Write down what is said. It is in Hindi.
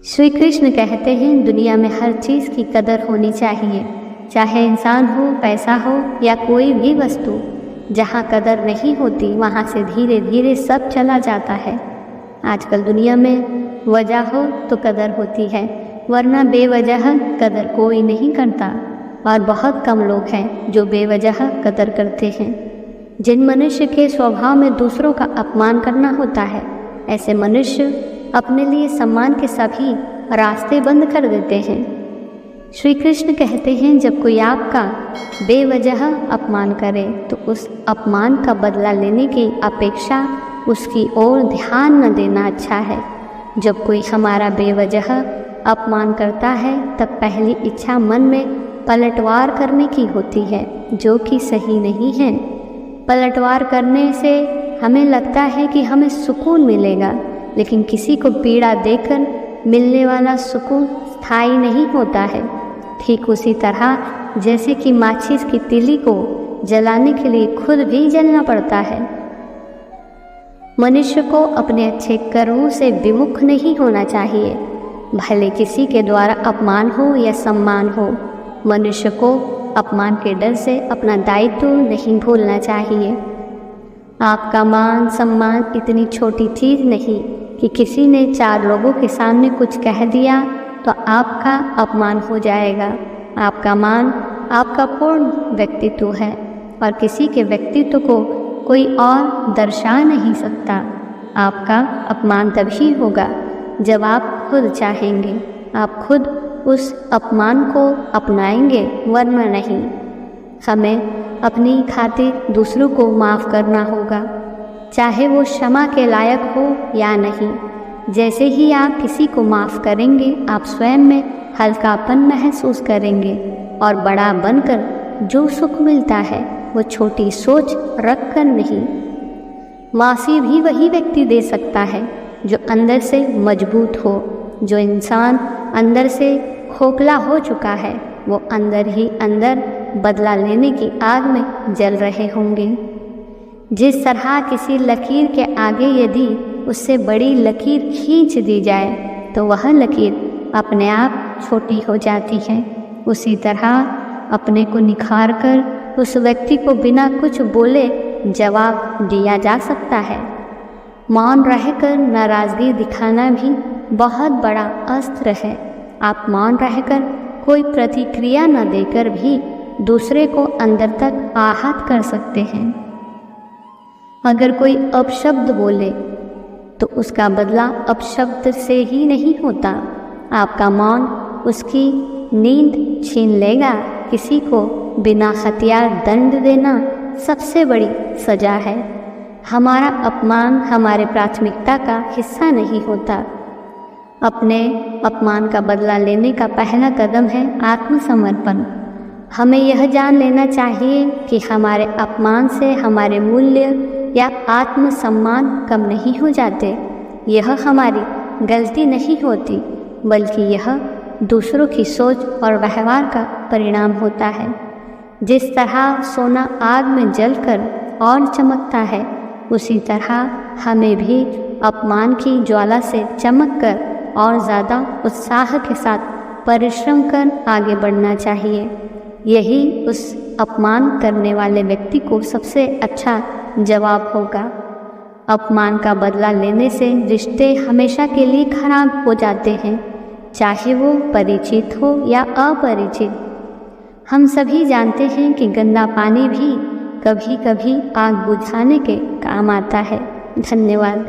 श्री कृष्ण कहते हैं दुनिया में हर चीज़ की कदर होनी चाहिए, चाहे इंसान हो, पैसा हो या कोई भी वस्तु। जहाँ कदर नहीं होती वहाँ से धीरे धीरे सब चला जाता है। आजकल दुनिया में वजह हो तो कदर होती है, वरना बेवजह कदर कोई नहीं करता। और बहुत कम लोग हैं जो बेवजह कदर करते हैं। जिन मनुष्य के स्वभाव में दूसरों का अपमान करना होता है, ऐसे मनुष्य अपने लिए सम्मान के सभी रास्ते बंद कर देते हैं। श्री कृष्ण कहते हैं जब कोई आपका बेवजह अपमान करे तो उस अपमान का बदला लेने की अपेक्षा उसकी ओर ध्यान न देना अच्छा है। जब कोई हमारा बेवजह अपमान करता है तब पहली इच्छा मन में पलटवार करने की होती है, जो कि सही नहीं है। पलटवार करने से हमें लगता है कि हमें सुकून मिलेगा, लेकिन किसी को पीड़ा देकर मिलने वाला सुकून स्थायी नहीं होता है। ठीक उसी तरह जैसे कि माचिस की तीली को जलाने के लिए खुद भी जलना पड़ता है। मनुष्य को अपने अच्छे कर्मों से विमुख नहीं होना चाहिए, भले किसी के द्वारा अपमान हो या सम्मान हो। मनुष्य को अपमान के डर से अपना दायित्व नहीं भूलना चाहिए। आपका मान सम्मान इतनी छोटी चीज़ नहीं कि किसी ने 4 लोगों के सामने कुछ कह दिया तो आपका अपमान हो जाएगा। आपका मान आपका पूर्ण व्यक्तित्व है और किसी के व्यक्तित्व को कोई और दर्शा नहीं सकता। आपका अपमान तभी होगा जब आप खुद चाहेंगे, आप खुद उस अपमान को अपनाएंगे, वरना नहीं। हमें अपनी खातिर दूसरों को माफ़ करना होगा, चाहे वो क्षमा के लायक हो या नहीं। जैसे ही आप किसी को माफ़ करेंगे, आप स्वयं में हल्कापन महसूस करेंगे और बड़ा बनकर जो सुख मिलता है वो छोटी सोच रख कर नहीं। माफ़ी भी वही व्यक्ति दे सकता है जो अंदर से मजबूत हो। जो इंसान अंदर से खोखला हो चुका है वो अंदर ही अंदर बदला लेने की आग में जल रहे होंगे। जिस तरह किसी लकीर के आगे यदि उससे बड़ी लकीर खींच दी जाए तो वह लकीर अपने आप छोटी हो जाती है, उसी तरह अपने को निखार कर उस व्यक्ति को बिना कुछ बोले जवाब दिया जा सकता है। मौन रहकर नाराज़गी दिखाना भी बहुत बड़ा अस्त्र है। आप मौन रहकर कोई प्रतिक्रिया न देकर भी दूसरे को अंदर तक आहत कर सकते हैं। अगर कोई अपशब्द बोले तो उसका बदला अपशब्द से ही नहीं होता। आपका मौन उसकी नींद छीन लेगा। किसी को बिना हथियार दंड देना सबसे बड़ी सजा है। हमारा अपमान हमारे प्राथमिकता का हिस्सा नहीं होता। अपने अपमान का बदला लेने का पहला कदम है आत्मसमर्पण। हमें यह जान लेना चाहिए कि हमारे अपमान से हमारे मूल्य या आत्मसम्मान कम नहीं हो जाते। यह हमारी गलती नहीं होती, बल्कि यह दूसरों की सोच और व्यवहार का परिणाम होता है। जिस तरह सोना आग में जलकर और चमकता है, उसी तरह हमें भी अपमान की ज्वाला से चमक कर और ज़्यादा उत्साह के साथ परिश्रम कर आगे बढ़ना चाहिए। यही उस अपमान करने वाले व्यक्ति को सबसे अच्छा जवाब होगा। अपमान का बदला लेने से रिश्ते हमेशा के लिए खराब हो जाते हैं, चाहे वो परिचित हो या अपरिचित। हम सभी जानते हैं कि गंदा पानी भी कभी कभी आग बुझाने के काम आता है। धन्यवाद।